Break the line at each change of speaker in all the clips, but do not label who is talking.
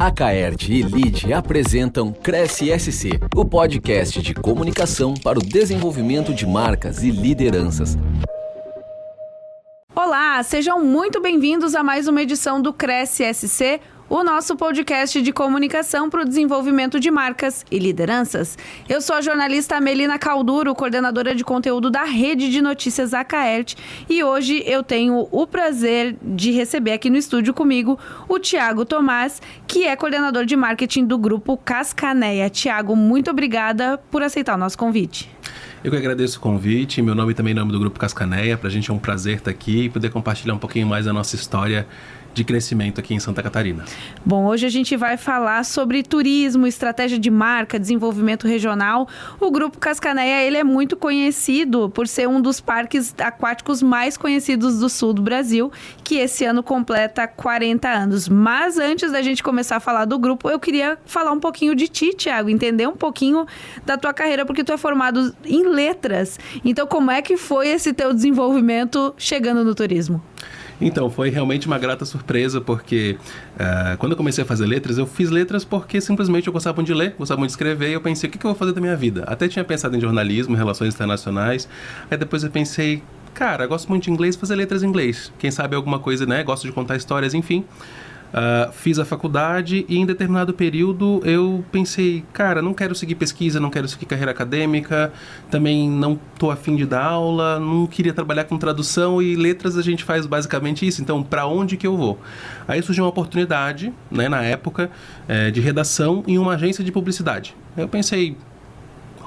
A Caerte e Lide apresentam Cresce SC, o podcast de comunicação para o desenvolvimento de marcas e lideranças.
Olá, sejam muito bem-vindos a mais uma edição do Cresce SC, o nosso podcast de comunicação para o desenvolvimento de marcas e lideranças. Eu sou a jornalista Melina Calduro, coordenadora de conteúdo da Rede de Notícias A Caerte, e hoje eu tenho o prazer de receber aqui no estúdio comigo o Thiago Tomás, que é coordenador de marketing do Grupo Cascaneia. Thiago, muito obrigada por aceitar o nosso convite.
Eu que agradeço o convite, meu nome também é nome do Grupo Cascaneia, pra gente é um prazer estar aqui e poder compartilhar um pouquinho mais da nossa história de crescimento aqui em Santa Catarina.
Bom, hoje a gente vai falar sobre turismo, estratégia de marca, desenvolvimento regional. O Grupo Cascaneia, ele é muito conhecido por ser um dos parques aquáticos mais conhecidos do sul do Brasil, que esse ano completa 40 anos. Mas antes da gente começar a falar do grupo, eu queria falar um pouquinho de ti, Thiago, entender um pouquinho da tua carreira, porque tu é formado em letras. Então, como é que foi esse teu desenvolvimento chegando no turismo?
Então, foi realmente uma grata surpresa, porque quando eu comecei a fazer letras, eu fiz letras porque simplesmente eu gostava muito de ler, gostava muito de escrever, e eu pensei, o que eu vou fazer da minha vida? Até tinha pensado em jornalismo, em relações internacionais, aí depois eu pensei, cara, eu gosto muito de inglês, fazer letras em inglês, quem sabe alguma coisa, né, gosto de contar histórias, enfim. Fiz a faculdade e em determinado período eu pensei, cara, não quero seguir pesquisa, não quero seguir carreira acadêmica, também não estou afim de dar aula, não queria trabalhar com tradução e letras a gente faz basicamente isso, então para onde que eu vou? Aí surgiu uma oportunidade, né, na época, de redação em uma agência de publicidade. Eu pensei,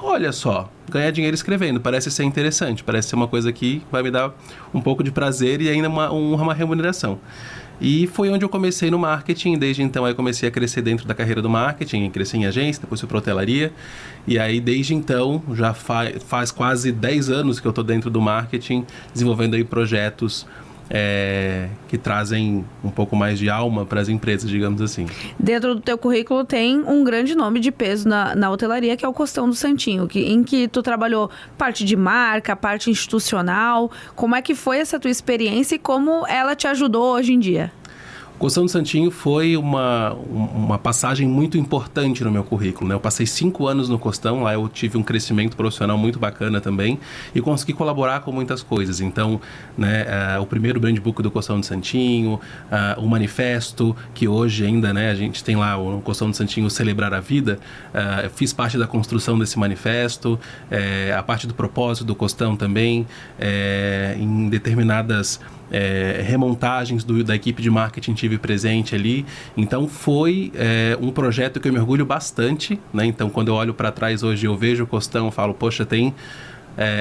olha só, ganhar dinheiro escrevendo, parece ser interessante, parece ser uma coisa que vai me dar um pouco de prazer e ainda uma remuneração. E foi onde eu comecei no marketing, desde então eu comecei a crescer dentro da carreira do marketing, cresci em agência, depois fui para hotelaria, e aí desde então, já faz quase 10 anos que eu estou dentro do marketing, desenvolvendo aí projetos que trazem um pouco mais de alma para as empresas, digamos assim.
Dentro do teu currículo tem um grande nome de peso na hotelaria, que é o Costão do Santinho, em que tu trabalhou parte de marca, parte institucional. Como é que foi essa tua experiência e como ela te ajudou hoje em dia?
O Costão do Santinho foi uma passagem muito importante no meu currículo, né? Eu passei 5 anos no Costão, lá eu tive um crescimento profissional muito bacana também e consegui colaborar com muitas coisas. Então, né, o primeiro brand book do Costão do Santinho, o manifesto, que hoje ainda, né, a gente tem lá o Costão do Santinho Celebrar a Vida, eu fiz parte da construção desse manifesto, a parte do propósito do Costão também, em determinadas remontagens da equipe de marketing tive presente ali, então foi um projeto que eu me orgulho bastante, né? Então quando eu olho para trás hoje eu vejo o Costão, falo, poxa, tem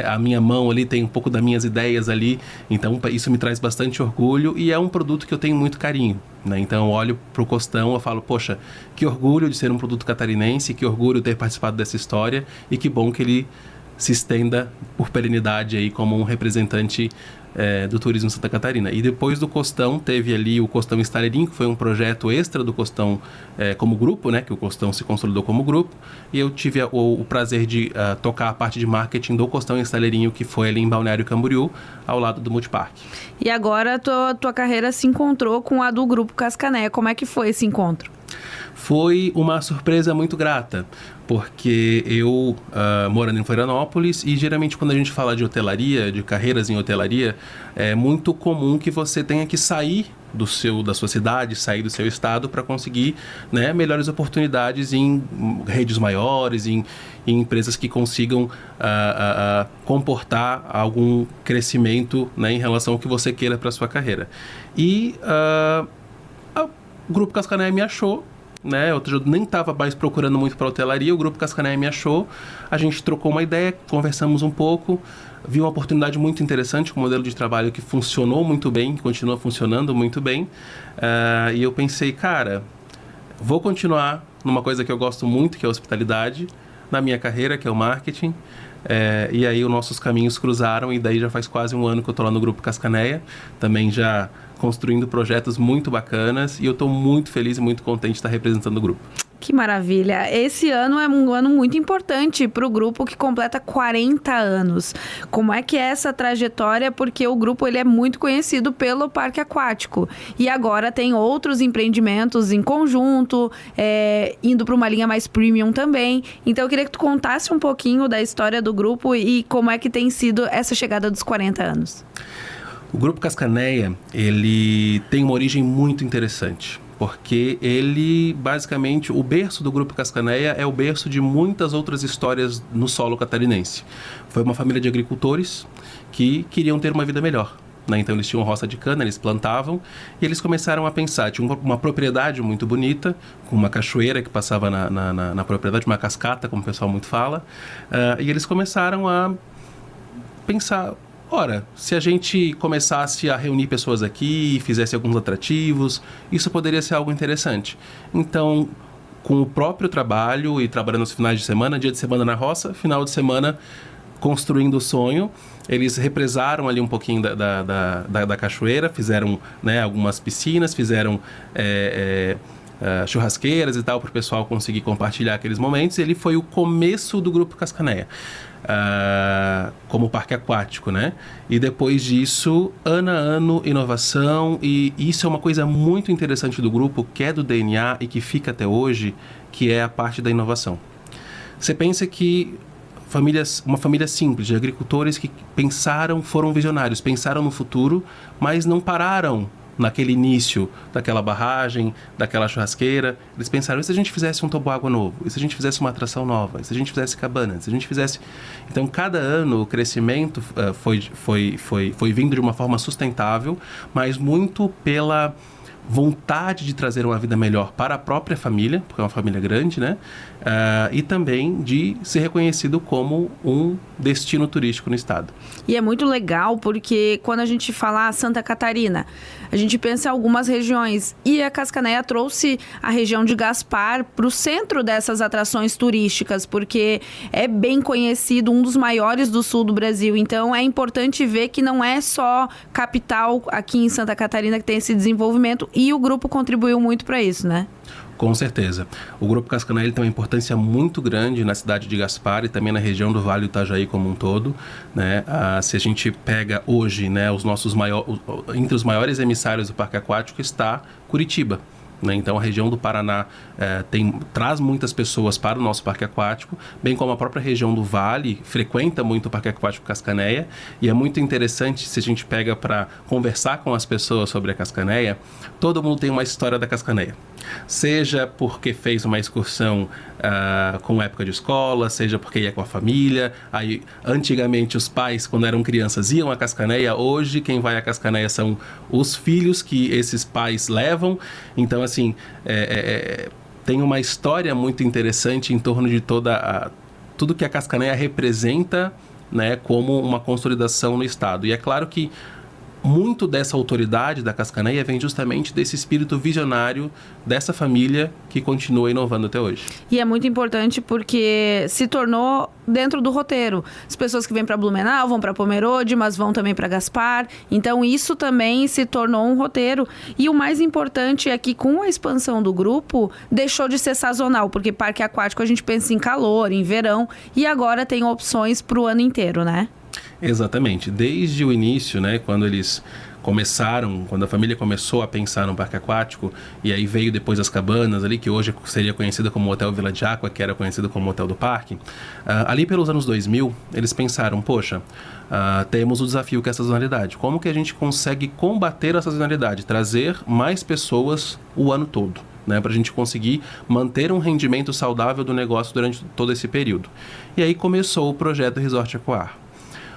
a minha mão ali, tem um pouco das minhas ideias ali, então isso me traz bastante orgulho e é um produto que eu tenho muito carinho, né? Então eu olho para o Costão, eu falo, poxa, que orgulho de ser um produto catarinense, que orgulho de ter participado dessa história e que bom que ele se estenda por perenidade aí como um representante do turismo em Santa Catarina. E depois do Costão, teve ali o Costão Estaleirinho, que foi um projeto extra do Costão como grupo, né, que o Costão se consolidou como grupo, e eu tive o prazer de tocar a parte de marketing do Costão Estaleirinho, que foi ali em Balneário Camboriú, ao lado do Multiparque.
E agora a tua carreira se encontrou com a do Grupo Cascaneia. Como é que foi esse encontro?
Foi uma surpresa muito grata, porque eu morando em Florianópolis e geralmente quando a gente fala de hotelaria, de carreiras em hotelaria, é muito comum que você tenha que sair da sua cidade, sair do seu estado para conseguir, né, melhores oportunidades em redes maiores, em empresas que consigam comportar algum crescimento, né, em relação ao que você queira para a sua carreira. E o Grupo Cascaneia me achou, né? Eu nem estava mais procurando muito para hotelaria, o Grupo Cascaneia me achou, a gente trocou uma ideia, conversamos um pouco, vi uma oportunidade muito interessante, um modelo de trabalho que funcionou muito bem, que continua funcionando muito bem, e eu pensei, cara, vou continuar numa coisa que eu gosto muito, que é a hospitalidade, na minha carreira, que é o marketing, e aí os nossos caminhos cruzaram e daí já faz quase um ano que eu estou lá no Grupo Cascaneia, também já construindo projetos muito bacanas e eu estou muito feliz e muito contente de estar representando o grupo.
Que maravilha! Esse ano é um ano muito importante para o grupo que completa 40 anos. Como é que é essa trajetória? Porque o grupo ele é muito conhecido pelo parque aquático. E agora tem outros empreendimentos em conjunto, indo para uma linha mais premium também. Então eu queria que tu contasse um pouquinho da história do grupo e como é que tem sido essa chegada dos 40 anos.
O Grupo Cascaneia, ele tem uma origem muito interessante. Porque ele, basicamente, o berço do Grupo Cascaneia é o berço de muitas outras histórias no solo catarinense. Foi uma família de agricultores que queriam ter uma vida melhor, né? Então eles tinham roça de cana, eles plantavam e eles começaram a pensar, tinha uma propriedade muito bonita, com uma cachoeira que passava na propriedade, uma cascata, como o pessoal muito fala, e eles começaram a pensar... Ora, se a gente começasse a reunir pessoas aqui, fizesse alguns atrativos, isso poderia ser algo interessante. Então, com o próprio trabalho e trabalhando nos finais de semana, dia de semana na roça, final de semana construindo o sonho, eles represaram ali um pouquinho da cachoeira, fizeram, né, algumas piscinas, fizeram churrasqueiras e tal, para o pessoal conseguir compartilhar aqueles momentos. E ele foi o começo do Grupo Cascaneia. Como parque aquático, né? E depois disso, ano a ano, inovação, e isso é uma coisa muito interessante do grupo, que é do DNA e que fica até hoje, que é a parte da inovação. Você pensa que uma família simples de agricultores que foram visionários, pensaram no futuro, mas não pararam naquele início daquela barragem, daquela churrasqueira. Eles pensaram, e se a gente fizesse um toboágua novo? E se a gente fizesse uma atração nova? E se a gente fizesse cabana? Se a gente fizesse... Então, cada ano o crescimento foi vindo de uma forma sustentável, mas muito pela vontade de trazer uma vida melhor para a própria família, porque é uma família grande, né? E também de ser reconhecido como um destino turístico no estado.
E é muito legal porque quando a gente fala Santa Catarina, a gente pensa em algumas regiões, e a Cascaneia trouxe a região de Gaspar para o centro dessas atrações turísticas, porque é bem conhecido, um dos maiores do sul do Brasil. Então é importante ver que não é só capital aqui em Santa Catarina que tem esse desenvolvimento, e o grupo contribuiu muito para isso, né?
Com certeza. O Grupo Cascaneia tem uma importância muito grande na cidade de Gaspar e também na região do Vale do Itajaí como um todo, né? Se a gente pega hoje, né, entre os maiores emissários do parque aquático está Curitiba, né? Então a região do Paraná traz muitas pessoas para o nosso parque aquático, bem como a própria região do Vale frequenta muito o parque aquático Cascaneia, e é muito interessante se a gente pega para conversar com as pessoas sobre a Cascaneia, todo mundo tem uma história da Cascaneia. Seja porque fez uma excursão com época de escola, seja porque ia com a família. Aí, antigamente, os pais, quando eram crianças, iam à Cascaneia. Hoje, quem vai à Cascaneia são os filhos que esses pais levam. Então, assim, tem uma história muito interessante em torno de tudo que a Cascaneia representa, né, como uma consolidação no estado. E é claro que muito dessa autoridade da Cascaneia vem justamente desse espírito visionário dessa família que continua inovando até hoje.
E é muito importante porque se tornou dentro do roteiro. As pessoas que vêm para Blumenau vão para Pomerode, mas vão também para Gaspar. Então isso também se tornou um roteiro. E o mais importante é que com a expansão do grupo, deixou de ser sazonal, porque parque aquático a gente pensa em calor, em verão, e agora tem opções para o ano inteiro, né?
Exatamente. Desde o início, né, quando a família começou a pensar no parque aquático, e aí veio depois as cabanas ali, que hoje seria conhecida como Hotel Vila de Aqua, que era conhecido como Hotel do Parque, ali pelos anos 2000, eles pensaram, poxa, temos o desafio que é a sazonalidade. Como que a gente consegue combater a sazonalidade? Trazer mais pessoas o ano todo, né, para a gente conseguir manter um rendimento saudável do negócio durante todo esse período. E aí começou o projeto Resort Ecoar.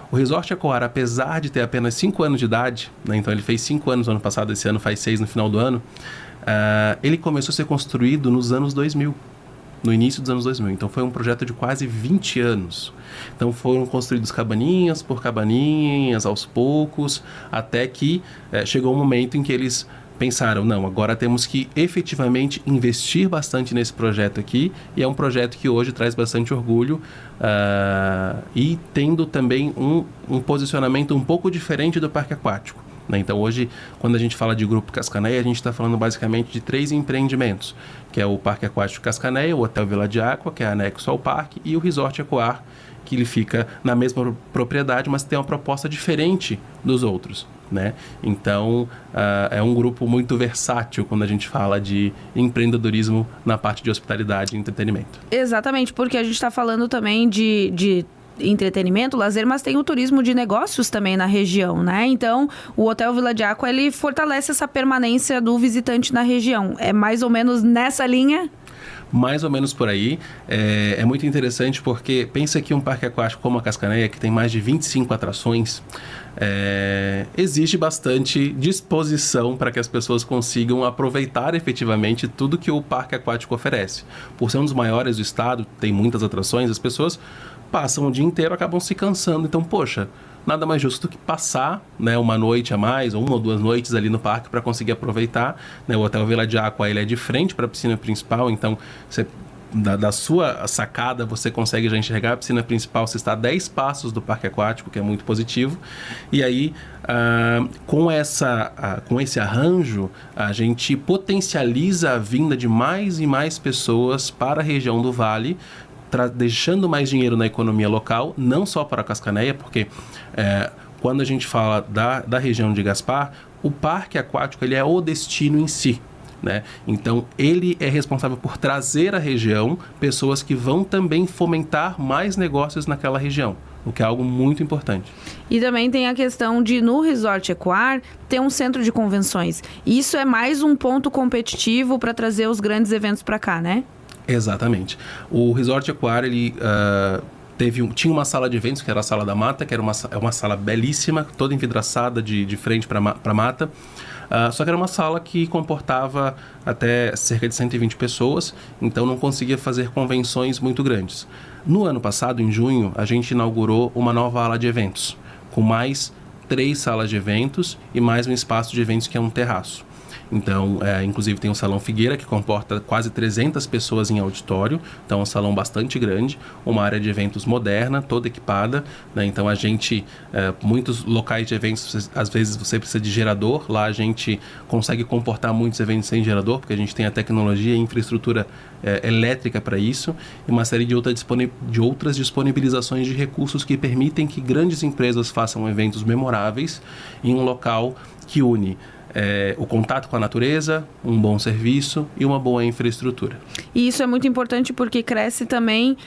O Resort Ecoar, apesar de ter apenas 5 anos de idade, né, então ele fez 5 anos no ano passado, esse ano faz 6 no final do ano, ele começou a ser construído nos anos 2000, no início dos anos 2000. Então foi um projeto de quase 20 anos. Então foram construídos cabaninhas por cabaninhas, aos poucos, até que chegou um momento em que eles pensaram, não, agora temos que efetivamente investir bastante nesse projeto aqui, e é um projeto que hoje traz bastante orgulho, e tendo também um posicionamento um pouco diferente do parque aquático, né? Então hoje, quando a gente fala de Grupo Cascaneia, a gente está falando basicamente de 3 empreendimentos, que é o Parque Aquático Cascaneia, o Hotel Vila de Aqua, que é anexo ao parque, e o Resort Ecoar, que ele fica na mesma propriedade, mas tem uma proposta diferente dos outros, né? Então, é um grupo muito versátil quando a gente fala de empreendedorismo na parte de hospitalidade e entretenimento.
Exatamente, porque a gente está falando também de entretenimento, lazer, mas tem o turismo de negócios também na região, né? Então, o Hotel Vila de Aqua, ele fortalece essa permanência do visitante na região. É mais ou menos nessa linha?
Mais ou menos por aí. É muito interessante porque pensa que um parque aquático como a Cascaneia, que tem mais de 25 atrações, exige bastante disposição para que as pessoas consigam aproveitar efetivamente tudo que o parque aquático oferece. Por ser um dos maiores do estado, tem muitas atrações, as pessoas passam o dia inteiro, acabam se cansando. Então, poxa, nada mais justo do que passar, né, uma noite a mais, ou 1 ou 2 noites ali no parque para conseguir aproveitar, né? O Hotel Vila de Aqua, ele é de frente para a piscina principal, então você, da sua sacada você consegue já enxergar a piscina principal, você está a 10 passos do parque aquático, que é muito positivo. E aí, com esse arranjo, a gente potencializa a vinda de mais e mais pessoas para a região do Vale, deixando mais dinheiro na economia local, não só para a Cascaneia, porque quando a gente fala da região de Gaspar, o parque aquático ele é o destino em si, né? Então, ele é responsável por trazer à região pessoas que vão também fomentar mais negócios naquela região, o que é algo muito importante.
E também tem a questão de, no Resort Ecoar, ter um centro de convenções. Isso é mais um ponto competitivo para trazer os grandes eventos para cá, né? Exatamente.
O Resort Ecoar, ele tinha uma sala de eventos, que era a Sala da Mata, que era uma sala belíssima, toda envidraçada de frente para a mata. Só que era uma sala que comportava até cerca de 120 pessoas, então não conseguia fazer convenções muito grandes. No ano passado, em junho, a gente inaugurou uma nova ala de eventos, com mais 3 salas de eventos e mais um espaço de eventos que é um terraço. Então, inclusive tem o Salão Figueira, que comporta quase 300 pessoas em auditório. Então, é um salão bastante grande, uma área de eventos moderna, toda equipada, né? Então, muitos locais de eventos, às vezes você precisa de gerador. Lá a gente consegue comportar muitos eventos sem gerador, porque a gente tem a tecnologia e infraestrutura elétrica para isso, e uma série de outras disponibilizações de recursos que permitem que grandes empresas façam eventos memoráveis em um local que une o contato com a natureza, um bom serviço e uma boa infraestrutura.
E isso é muito importante porque cresce também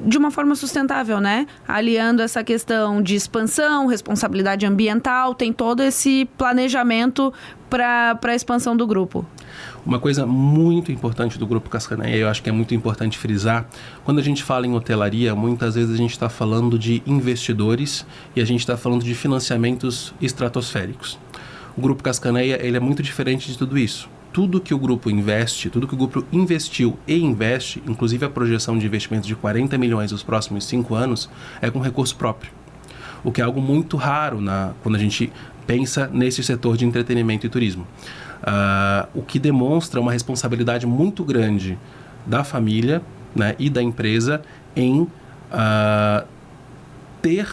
de uma forma sustentável, né? Aliando essa questão de expansão, responsabilidade ambiental, tem todo esse planejamento para a expansão do grupo.
Uma coisa muito importante do Grupo Cascaneia, eu acho que é muito importante frisar, quando a gente fala em hotelaria, muitas vezes a gente está falando de investidores e a gente está falando de financiamentos estratosféricos. O Grupo Cascaneia, ele é muito diferente de tudo isso. Tudo que o grupo investe, tudo que o grupo investiu e investe, inclusive a projeção de investimento de 40 milhões nos próximos 5 anos, é com recurso próprio. O que é algo muito raro quando a gente pensa nesse setor de entretenimento e turismo. O que demonstra uma responsabilidade muito grande da família, né, e da empresa em ter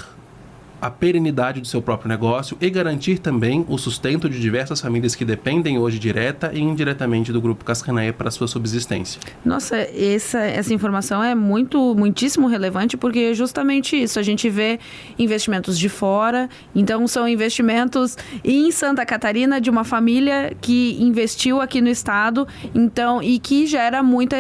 a perenidade do seu próprio negócio e garantir também o sustento de diversas famílias que dependem hoje direta e indiretamente do Grupo Cascaneia para a sua subsistência.
Nossa, essa informação é muitíssimo relevante, porque é justamente isso, a gente vê investimentos de fora, então são investimentos em Santa Catarina de uma família que investiu aqui no estado, então, e que gera muito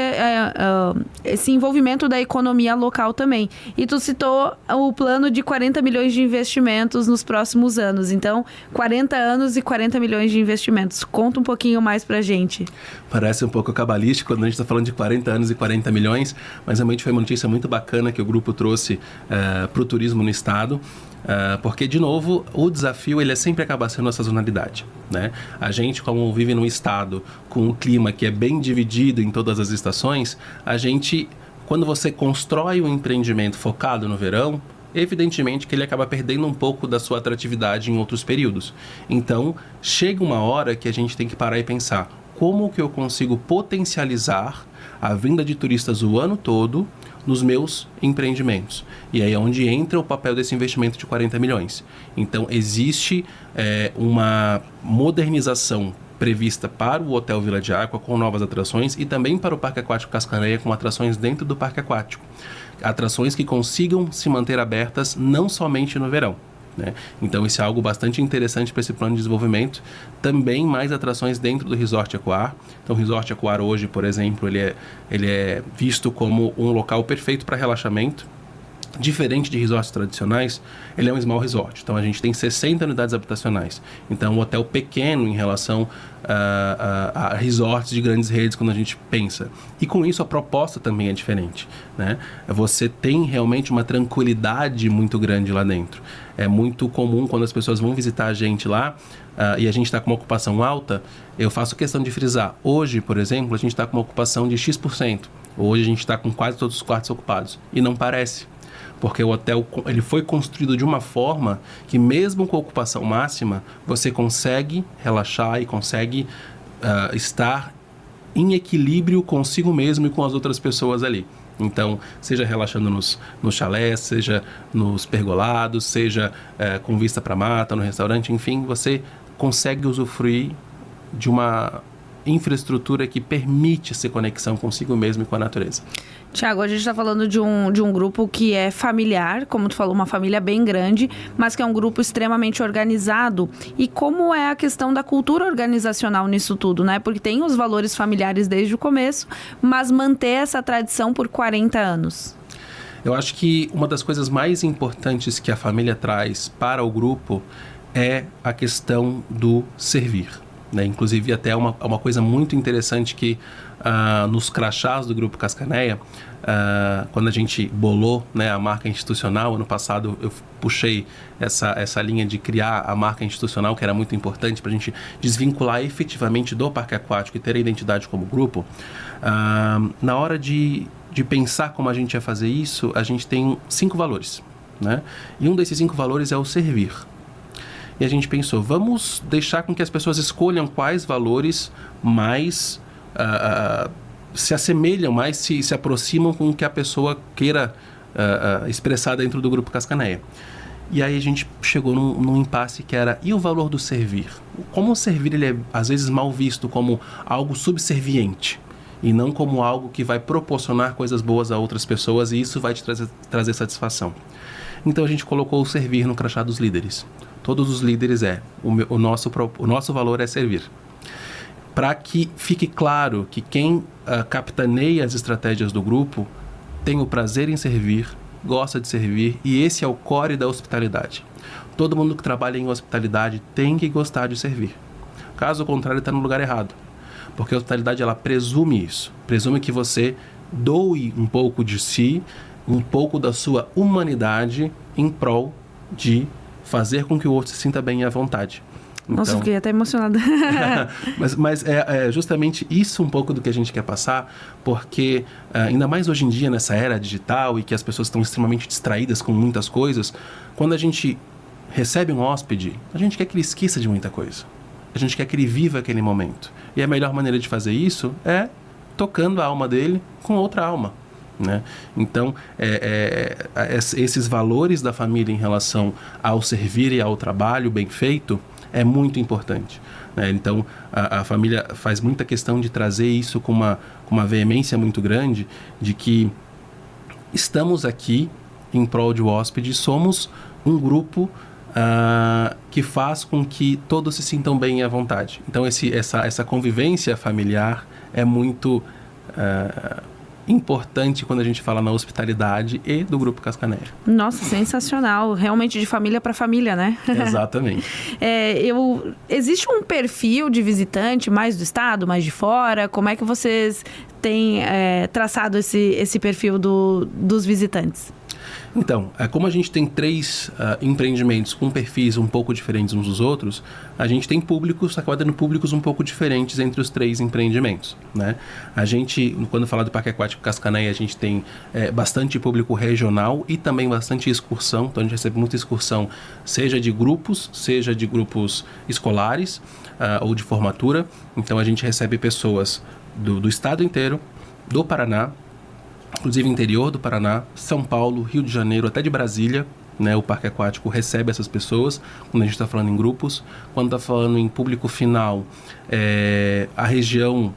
esse envolvimento da economia local também. E tu citou o plano de 40 milhões de investimentos nos próximos anos. Então, 40 anos e 40 milhões de investimentos. Conta um pouquinho mais pra gente.
Parece um pouco cabalístico quando a gente está falando de 40 anos e 40 milhões, mas realmente foi uma notícia muito bacana que o grupo trouxe para o turismo no estado. Porque, de novo, o desafio ele sempre acaba sendo a sazonalidade, né? A gente, como vive num estado com um clima que é bem dividido em todas as estações, quando você constrói um empreendimento focado no verão, evidentemente que ele acaba perdendo um pouco da sua atratividade em outros períodos. Então, chega uma hora que a gente tem que parar e pensar como que eu consigo potencializar a vinda de turistas o ano todo nos meus empreendimentos. E aí é onde entra o papel desse investimento de 40 milhões. Então, existe uma modernização prevista para o Hotel Vila de Aqua com novas atrações e também para o Parque Aquático Cascaneia com atrações dentro do Parque Aquático. Atrações que consigam se manter abertas não somente no verão, né? Então isso é algo bastante interessante para esse plano de desenvolvimento. Também mais atrações dentro do Resort Aquar. Então o Resort Aquar hoje, por exemplo, ele é visto como um local perfeito para relaxamento. Diferente de resorts tradicionais, ele é um small resort. Então a gente tem 60 unidades habitacionais. Então um hotel pequeno em relação a resorts de grandes redes quando a gente pensa. E com isso a proposta também é diferente, né? Você tem realmente uma tranquilidade muito grande lá dentro. É muito comum quando as pessoas vão visitar a gente lá e a gente está com uma ocupação alta, eu faço questão de frisar. Hoje, por exemplo, a gente está com uma ocupação de X%. Hoje a gente está com quase todos os quartos ocupados. E não parece. Porque o hotel ele foi construído de uma forma que mesmo com a ocupação máxima, você consegue relaxar e consegue estar em equilíbrio consigo mesmo e com as outras pessoas ali. Então, seja relaxando nos chalés, seja nos pergolados, seja com vista para a mata, no restaurante, enfim, você consegue usufruir de uma infraestrutura que permite essa conexão consigo mesmo e com a natureza.
Tiago, a gente está falando de um grupo que é familiar, como tu falou, uma família bem grande, mas que é um grupo extremamente organizado. E como é a questão da cultura organizacional nisso tudo, né? Porque tem os valores familiares desde o começo, mas manter essa tradição por 40 anos.
Eu acho que uma das coisas mais importantes que a família traz para o grupo é a questão do servir, né? Inclusive até uma coisa muito interessante que nos crachás do Grupo Cascaneia, quando a gente bolou, né, a marca institucional, ano passado eu puxei essa linha de criar a marca institucional, que era muito importante para a gente desvincular efetivamente do Parque Aquático e ter a identidade como grupo. Na hora de pensar como a gente ia fazer isso, a gente tem 5 valores, né? E um desses 5 valores é o servir. E a gente pensou, vamos deixar com que as pessoas escolham quais valores mais se assemelham, mais se aproximam com o que a pessoa queira expressar dentro do Grupo Cascaneia. E aí a gente chegou num impasse que era, e o valor do servir? Como o servir ele é às vezes mal visto como algo subserviente e não como algo que vai proporcionar coisas boas a outras pessoas e isso vai te trazer satisfação. Então a gente colocou o servir no crachá dos líderes. Todos os líderes o nosso valor é servir. Para que fique claro que quem capitaneia as estratégias do grupo tem o prazer em servir, gosta de servir e esse é o core da hospitalidade. Todo mundo que trabalha em hospitalidade tem que gostar de servir. Caso contrário, está no lugar errado. Porque a hospitalidade ela presume isso. Presume que você doe um pouco de si, um pouco da sua humanidade em prol de fazer com que o outro se sinta bem e à vontade.
Nossa, eu fiquei até emocionada.
mas é justamente isso um pouco do que a gente quer passar, porque ainda mais hoje em dia, nessa era digital e que as pessoas estão extremamente distraídas com muitas coisas, quando a gente recebe um hóspede, a gente quer que ele esqueça de muita coisa. A gente quer que ele viva aquele momento. E a melhor maneira de fazer isso é tocando a alma dele com outra alma, né? Então, esses valores da família em relação ao servir e ao trabalho bem feito é muito importante, né? Então, a família faz muita questão de trazer isso com uma veemência muito grande, de que estamos aqui em prol de hóspede, somos um grupo que faz com que todos se sintam bem e à vontade. Então, essa convivência familiar é muito importante quando a gente fala na hospitalidade e do Grupo Cascaneia.
Nossa, sensacional. Realmente de família para família, né?
Exatamente.
Existe um perfil de visitante mais do estado, mais de fora? Como é que vocês têm traçado esse perfil dos visitantes?
Então, como a gente tem 3 empreendimentos com perfis um pouco diferentes uns dos outros, a gente tem acaba tendo públicos um pouco diferentes entre os 3 empreendimentos, né? A gente, quando falar do Parque Aquático Cascaneia, a gente tem bastante público regional e também bastante excursão. Então a gente recebe muita excursão, seja de grupos escolares ou de formatura. Então a gente recebe pessoas do estado inteiro, do Paraná, inclusive interior do Paraná, São Paulo, Rio de Janeiro, até de Brasília, né? O parque aquático recebe essas pessoas, quando a gente está falando em grupos. Quando está falando em público final, a região,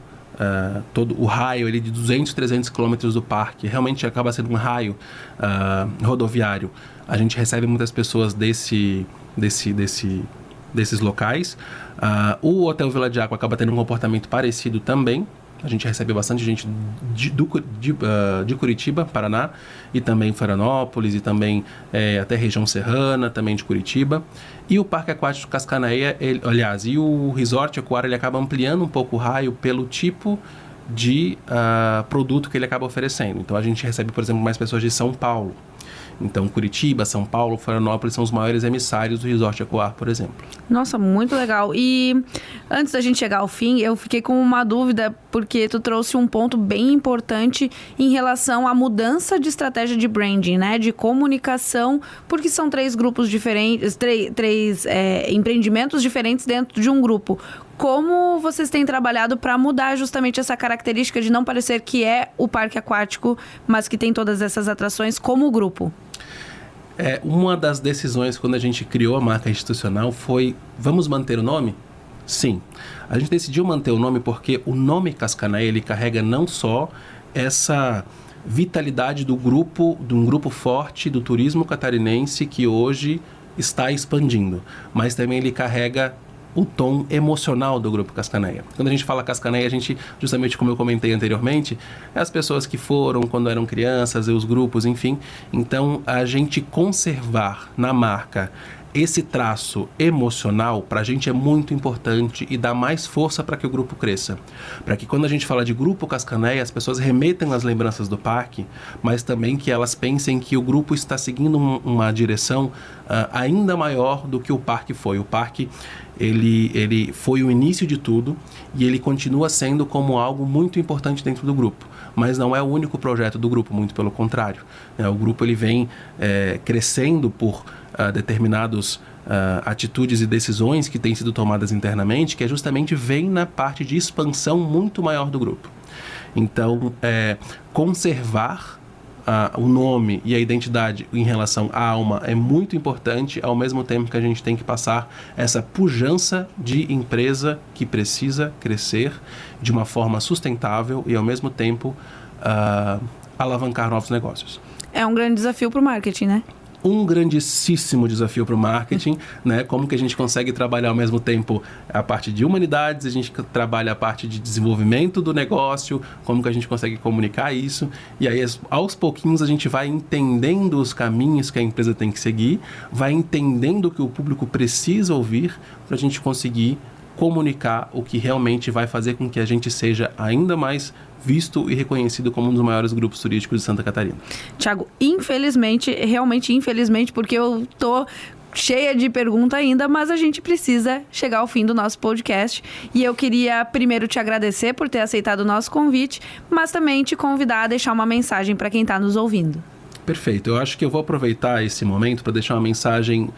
todo o raio ali de 200, 300 quilômetros do parque, realmente acaba sendo um raio rodoviário. A gente recebe muitas pessoas desses locais. O Hotel Vila de Aqua acaba tendo um comportamento parecido também. A gente recebe bastante gente de Curitiba, Paraná, e também Florianópolis, e também até região serrana, também de Curitiba. E o Parque Aquático Cascaneia, e o Resort Aquário, ele acaba ampliando um pouco o raio pelo tipo de produto que ele acaba oferecendo. Então a gente recebe, por exemplo, mais pessoas de São Paulo. Então, Curitiba, São Paulo, Florianópolis são os maiores emissários do Resort Aquar, por exemplo.
Nossa, muito legal. E antes da gente chegar ao fim, eu fiquei com uma dúvida, porque tu trouxe um ponto bem importante em relação à mudança de estratégia de branding, né? De comunicação, porque são 3 grupos diferentes, três empreendimentos diferentes dentro de um grupo. Como vocês têm trabalhado para mudar justamente essa característica de não parecer que é o parque aquático, mas que tem todas essas atrações como grupo?
Uma das decisões quando a gente criou a marca institucional foi: vamos manter o nome? Sim. A gente decidiu manter o nome porque o nome Cascaneia, ele carrega não só essa vitalidade de um grupo forte do turismo catarinense que hoje está expandindo, mas também ele carrega o tom emocional do Grupo Cascaneia. Quando a gente fala Cascaneia, a gente, justamente como eu comentei anteriormente, as pessoas que foram quando eram crianças, e os grupos, enfim. Então, a gente conservar na marca esse traço emocional, para a gente é muito importante e dá mais força para que o grupo cresça. Para que quando a gente fala de Grupo Cascaneia, as pessoas remetam as lembranças do parque, mas também que elas pensem que o grupo está seguindo uma direção ainda maior do que o parque foi. O parque, ele foi o início de tudo e ele continua sendo como algo muito importante dentro do grupo. Mas não é o único projeto do grupo, muito pelo contrário. O grupo ele vem crescendo por determinadas atitudes e decisões que têm sido tomadas internamente, que justamente vem na parte de expansão muito maior do grupo. Então, conservar o nome e a identidade em relação à alma é muito importante, ao mesmo tempo que a gente tem que passar essa pujança de empresa que precisa crescer de uma forma sustentável e, ao mesmo tempo, alavancar novos negócios. É
um grande desafio para o marketing, né?
Um grandíssimo desafio para o marketing, né? Como que a gente consegue trabalhar ao mesmo tempo a parte de humanidades, a gente trabalha a parte de desenvolvimento do negócio, como que a gente consegue comunicar isso, e aí aos pouquinhos a gente vai entendendo os caminhos que a empresa tem que seguir, vai entendendo o que o público precisa ouvir para a gente conseguir comunicar o que realmente vai fazer com que a gente seja ainda mais visto e reconhecido como um dos maiores grupos turísticos de Santa Catarina.
Tiago, infelizmente, realmente infelizmente, porque eu tô cheia de pergunta ainda, mas a gente precisa chegar ao fim do nosso podcast. E eu queria primeiro te agradecer por ter aceitado o nosso convite, mas também te convidar a deixar uma mensagem para quem está nos ouvindo.
Perfeito. Eu acho que eu vou aproveitar esse momento para deixar uma mensagem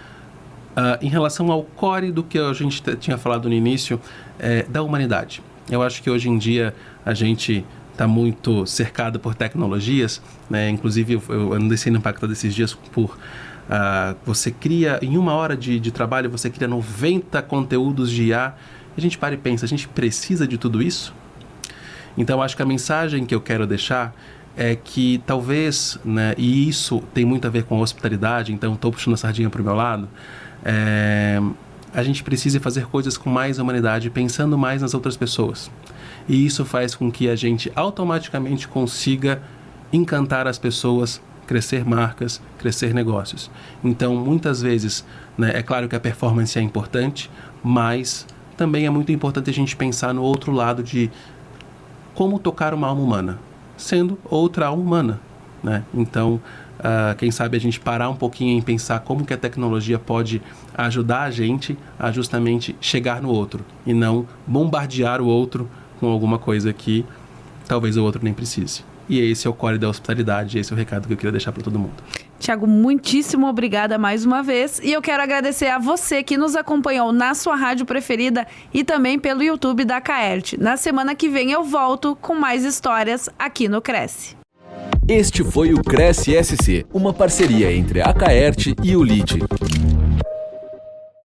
em relação ao core do que a gente tinha falado no início, da humanidade. Eu acho que hoje em dia a gente está muito cercado por tecnologias, né? Inclusive eu andei sendo impactado esses dias por... você cria, em 1 hora de trabalho, você cria 90 conteúdos de IA. A gente para e pensa, a gente precisa de tudo isso? Então acho que a mensagem que eu quero deixar é que talvez, né, e isso tem muito a ver com a hospitalidade, então estou puxando a sardinha para o meu lado, a gente precisa fazer coisas com mais humanidade, pensando mais nas outras pessoas. E isso faz com que a gente automaticamente consiga encantar as pessoas, crescer marcas, crescer negócios. Então, muitas vezes, né, é claro que a performance é importante, mas também é muito importante a gente pensar no outro lado de como tocar uma alma humana, sendo outra alma humana, né? Então, quem sabe a gente parar um pouquinho em pensar como que a tecnologia pode ajudar a gente a justamente chegar no outro e não bombardear o outro com alguma coisa que talvez o outro nem precise. E esse é o core da hospitalidade, esse é o recado que eu queria deixar para todo mundo.
Tiago, muitíssimo obrigada mais uma vez. E eu quero agradecer a você que nos acompanhou na sua rádio preferida e também pelo YouTube da Caerte. Na semana que vem eu volto com mais histórias aqui no Cresce.
Este foi o Cresce SC, uma parceria entre a Caerte e o LIDE.